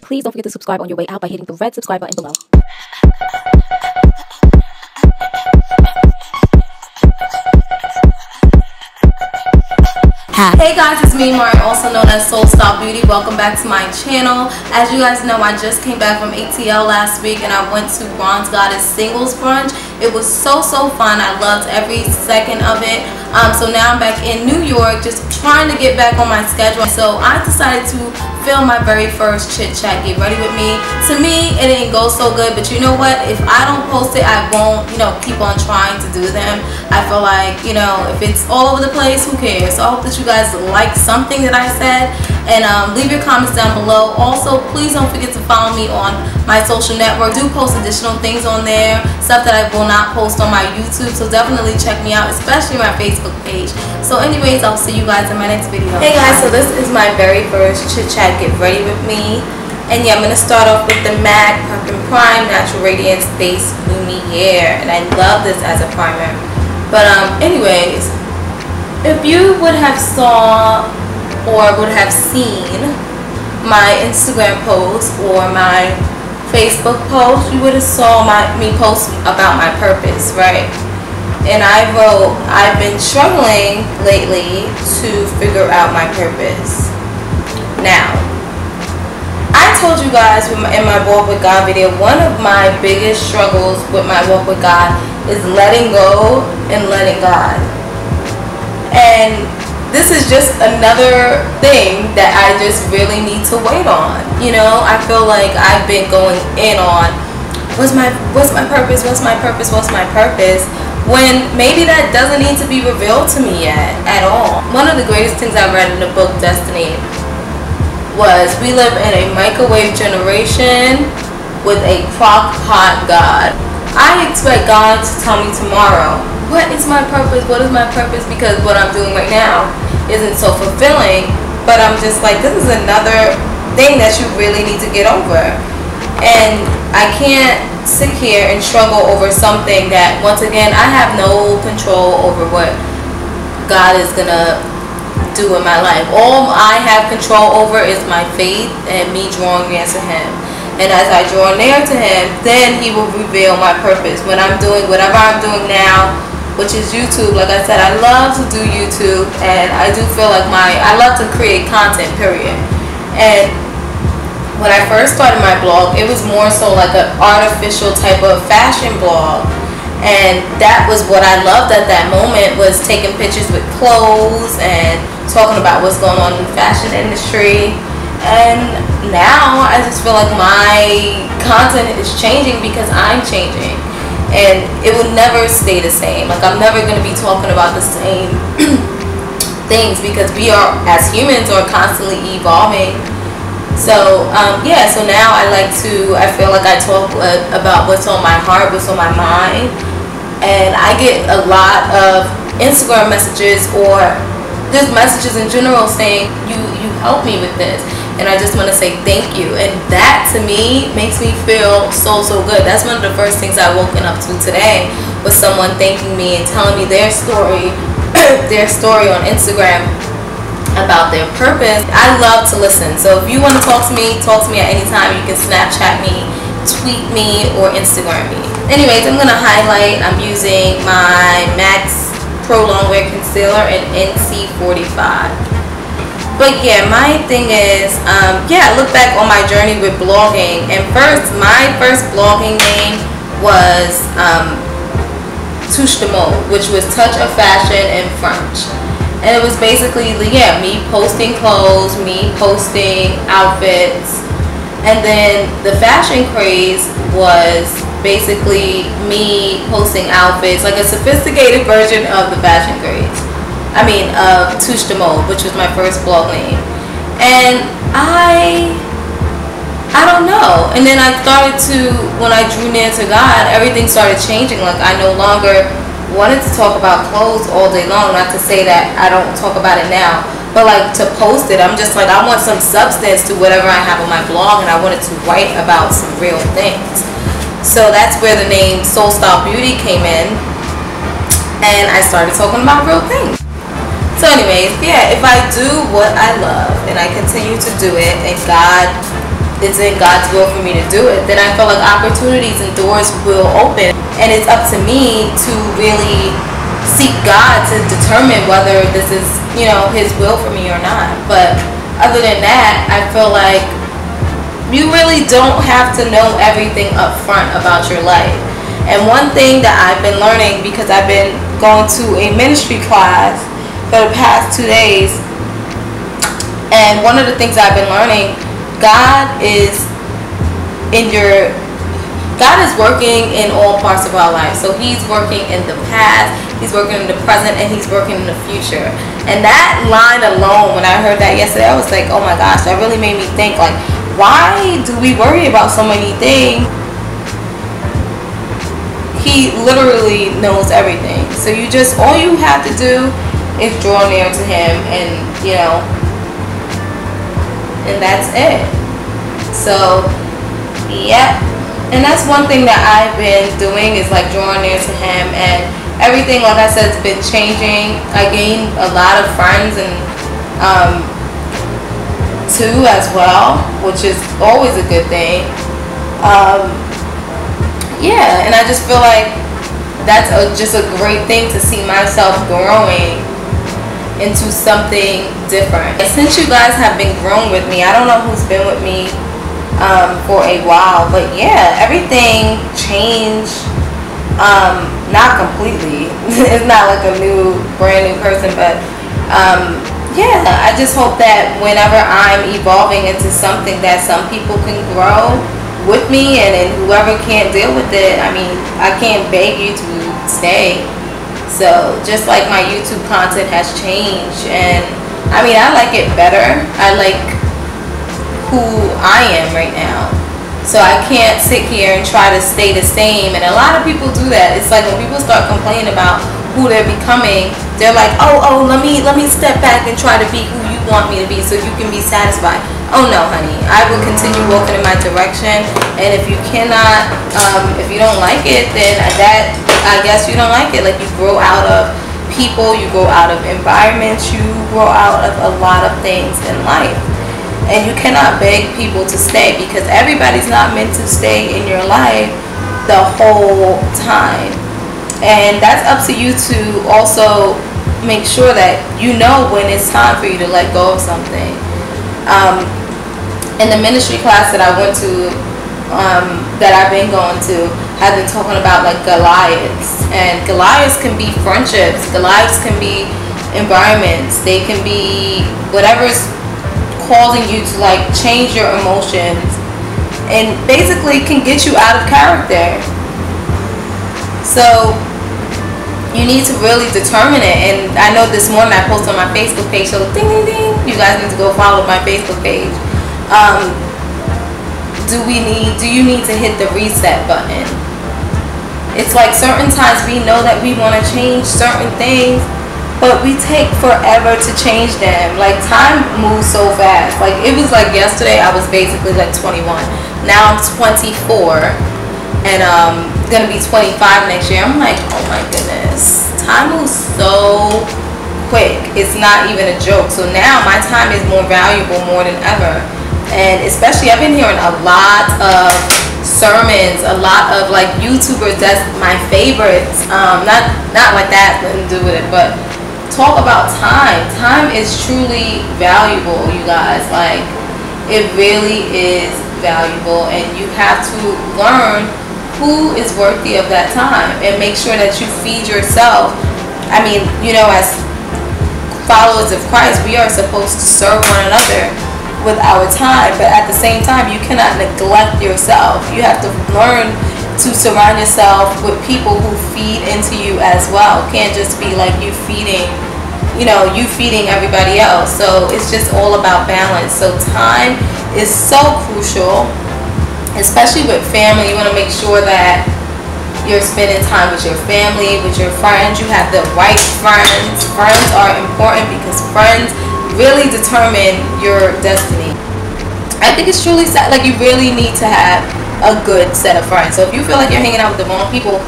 Please don't forget to subscribe on your way out by hitting the red subscribe button below. Hey guys, it's me, Mari, also known as Soul Style Beauty. Welcome back to my channel. As you guys know, I just came back from ATL last week and I went to Bronze Goddess Singles Brunch. It was so fun. I loved every second of it. So now I'm back in New York, just trying to get back on my schedule. So I decided to film my very first Chit Chat, Get Ready With Me. To me, it didn't go so good, but you know what? If I don't post it, I won't, keep on trying to do them. I feel like, if it's all over the place, who cares? So I hope that you guys like something that I said, and leave your comments down below. Also, please don't forget to follow me on my social network. I do post additional things on there, stuff that I will not post on my YouTube, so definitely check me out, especially my Facebook page. So anyways, I'll see you guys in my next video. Hey guys, so this is my very first Chit Chat Get Ready With Me. And yeah, I'm going to start off with the MAC PRIM Natural Radiance Base Lumiere, and I love this as a primer. But anyways, if you would have saw or would have seen my Instagram post or my Facebook post, you would have saw me post about my purpose, right? And I wrote, I've been struggling lately to figure out my purpose. Now, I told you guys in my Walk With God video, one of my biggest struggles with my Walk With God is letting go and letting God. And this is just another thing that I just really need to wait on. I feel like I've been going in on what's my purpose, what's my purpose, what's my purpose, when maybe that doesn't need to be revealed to me yet at all. One of the greatest things I read in the book Destiny was, we live in a microwave generation with a crock pot God. I expect God to tell me tomorrow, what is my purpose, what is my purpose, because what I'm doing right now isn't so fulfilling. But I'm just like, this is another thing that you really need to get over. And I can't sit here and struggle over something that, once again, I have no control over what God is gonna do in my life. All I have control over is my faith and me drawing near to Him. And as I draw near to Him, then He will reveal my purpose. When I'm doing whatever I'm doing now, which is YouTube, like I said, I love to do YouTube, and I do feel like I love to create content, period. And when I first started my blog, it was more so like an artificial type of fashion blog. And that was what I loved at that moment, was taking pictures with clothes and talking about what's going on in the fashion industry. And now I just feel like my content is changing because I'm changing. And it will never stay the same. Like, I'm never going to be talking about the same things, because we are, as humans, are constantly evolving. So yeah, so now I feel like I talk about what's on my heart, what's on my mind. And I get a lot of Instagram messages or just messages in general saying, you helped me with this, and I just want to say thank you. And that to me makes me feel so good. That's one of the first things I woken up to today, was someone thanking me and telling me their story their story on Instagram about their purpose. I love to listen. So if you want to talk to me at any time. You can Snapchat me, tweet me, or Instagram me. Anyways, I'm going to highlight. I'm using my MAC Pro Longwear Concealer in NC45. But yeah, my thing is, I look back on my journey with blogging, and my first blogging name was Touche de Mode, which was Touch of Fashion in French. And it was basically, me posting clothes, me posting outfits. And then the fashion craze was basically me posting outfits, like a sophisticated version of the fashion craze. Of Touche de Mode, which was my first blog name. And I don't know. And then I started to, when I drew near to God, everything started changing. Like, I no longer wanted to talk about clothes all day long. Not to say that I don't talk about it now, but like, to post it, I'm just like, I want some substance to whatever I have on my blog, and I wanted to write about some real things. So that's where the name Soul Style Beauty came in, and I started talking about real things. So anyways, yeah, if I do what I love and I continue to do it, and God it's in God's will for me to do it, then I feel like opportunities and doors will open, and it's up to me to really seek God to determine whether this is, you know, His will for me or not. But other than that, I feel like you really don't have to know everything up front about your life. And one thing that I've been learning, because I've been going to a ministry class for the past 2 days, and one of the things I've been learning, God is working in all parts of our life. So He's working in the past, He's working in the present, and He's working in the future. And that line alone, when I heard that yesterday, I was like, oh my gosh, that really made me think, like, why do we worry about so many things? He literally knows everything. So all you have to do is draw near to Him, and, you know, and that's it. So, yeah. And that's one thing that I've been doing, is like drawing near to Him, and everything, like I said, has been changing. I gained a lot of friends, and too, as well, which is always a good thing. Yeah, and I just feel like that's just a great thing to see myself growing into something different. And since you guys have been growing with me, I don't know who's been with me for a while, but yeah, everything changed. Not completely. It's not like a brand new person, but yeah, I just hope that whenever I'm evolving into something, that some people can grow with me, and then whoever can't deal with it, I mean, I can't beg you to stay. So just like my YouTube content has changed, and I mean, I like it better. I like who I am right now. So I can't sit here and try to stay the same. And a lot of people do that. It's like when people start complaining about who they're becoming, they're like, oh, let me step back and try to be who you want me to be so you can be satisfied. Oh no, honey, I will continue walking in my direction. And if you cannot, if you don't like it, then I guess you don't like it. Like, you grow out of people, you grow out of environments, you grow out of a lot of things in life. And you cannot beg people to stay, because everybody's not meant to stay in your life the whole time. And that's up to you to also make sure that you know when it's time for you to let go of something. In the ministry class that I went to, that I've been going to, have been talking about like Goliaths. And Goliaths can be friendships. Goliaths can be environments. They can be whatever's causing you to like change your emotions, and basically can get you out of character. So you need to really determine it. And I know this morning I posted on my Facebook page, so ding ding ding, you guys need to go follow my Facebook page. Do you need to hit the reset button? It's like certain times we know that we want to change certain things, but we take forever to change them. Like, time moves so fast. Like, it was like yesterday I was basically like 21. Now I'm 24, and gonna be 25 next year. I'm like, oh my goodness, time moves so quick. It's not even a joke. So now my time is more valuable more than ever. And especially, I've been hearing a lot of sermons, a lot of like YouTubers, that's my favorites. Not like that, nothing to do with it, but talk about time. Time is truly valuable, you guys. Like, it really is valuable, and you have to learn who is worthy of that time, and make sure that you feed yourself. I mean, you know, as followers of Christ, we are supposed to serve one another with our time, but at the same time, you cannot neglect yourself. You have to learn to surround yourself with people who feed into you as well. It can't just be like you feeding everybody else. So it's just all about balance. So time is so crucial, especially with family. You want to make sure that you're spending time with your family, with your friends. You have the right friends. Friends are important, because friends really determine your destiny. I think it's truly sad. Like, you really need to have a good set of friends. So if you feel like you're hanging out with the wrong people,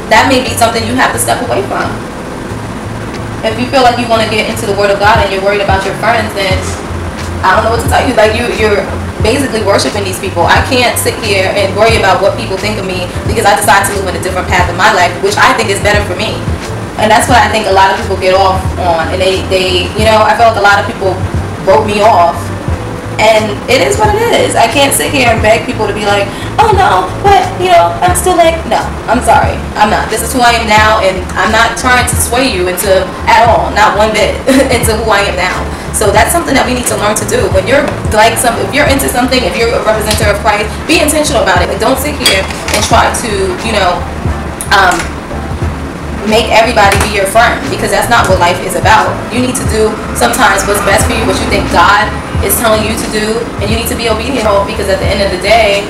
that may be something you have to step away from. If you feel like you want to get into the Word of God and you're worried about your friends, then I don't know what to tell you. Like, you're basically worshiping these people. I can't sit here and worry about what people think of me because I decide to move in a different path in my life, which I think is better for me. And that's what I think a lot of people get off on. And they you know, I feel like a lot of people wrote me off. And it is what it is. I can't sit here and beg people to be like, oh no, but you know, I'm still like, no, I'm sorry, I'm not. This is who I am now, and I'm not trying to sway you into, at all, not one bit, into who I am now. So that's something that we need to learn to do. When you're like if you're into something, if you're a representative of Christ, be intentional about it. Like, don't sit here and try to, you know, make everybody be your friend, because that's not what life is about. You need to do sometimes what's best for you, what you think God is telling you to do, and you need to be obedient, because at the end of the day,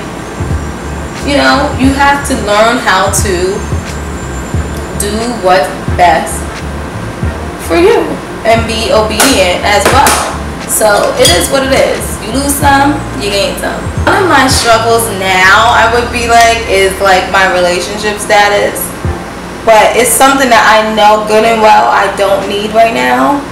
you know, you have to learn how to do what's best for you and be obedient as well. So it is what it is. You lose some, you gain some. One of my struggles now, I would be like, is like my relationship status. But it's something that I know good and well I don't need right now.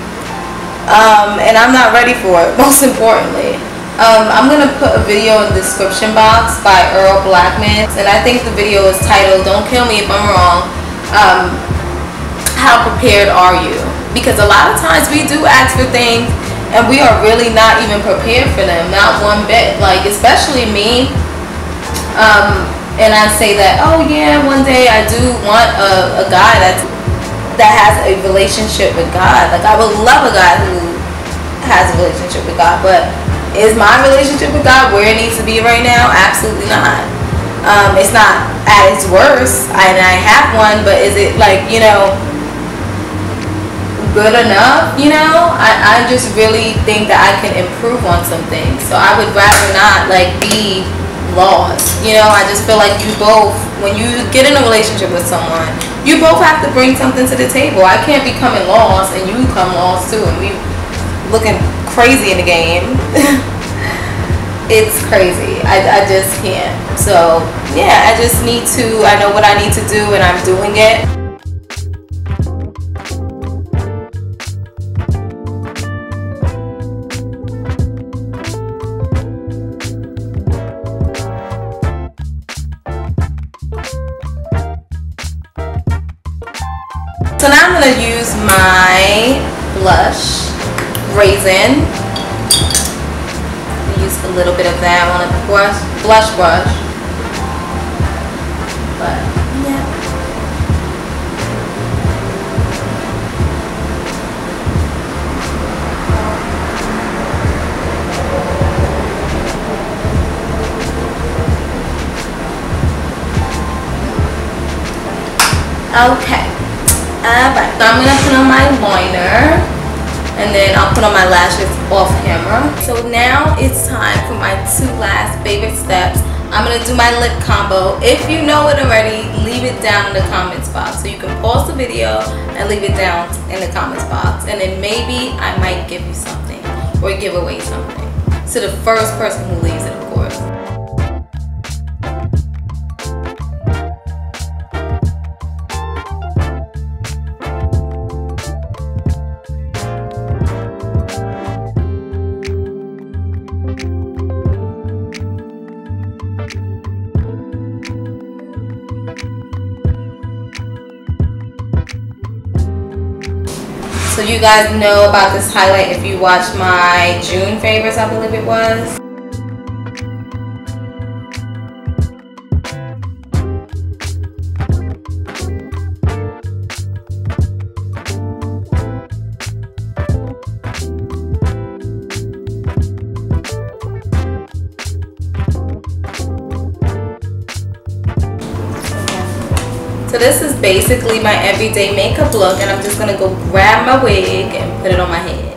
And I'm not ready for it, most importantly. I'm going to put a video in the description box by Earl Blackman. And I think the video is titled, Don't Kill Me If I'm Wrong, How Prepared Are You? Because a lot of times we do ask for things and we are really not even prepared for them, not one bit. Like, especially me. And I say that, oh yeah, one day I do want a guy that has a relationship with God. Like, I would love a guy who has a relationship with God, but is my relationship with God where it needs to be right now? Absolutely not. It's not at its worst, and I have one, but is it, like, you know, good enough? You know, I just really think that I can improve on some things. So I would rather not, like, be lost. You know, I just feel like you both, when you get in a relationship with someone, you both have to bring something to the table. I can't be coming lost and you come lost too, and we looking crazy in the game. It's crazy. I just can't. So yeah, I just need to, I know what I need to do and I'm doing it. So now I'm going to use my blush, RAIZIN. Use a little bit of that on a blush brush. But yeah. Okay. Alright, so I'm going to put on my liner, and then I'll put on my lashes off camera. So now it's time for my two last favorite steps. I'm going to do my lip combo. If you know it already, leave it down in the comments box. So you can pause the video and leave it down in the comments box. And then maybe I might give you something or give away something to the first person who leaves it, of course. So you guys know about this highlight if you watched my June favorites, I believe it was. So this is basically my everyday makeup look, and I'm just going to go grab my wig and put it on my head.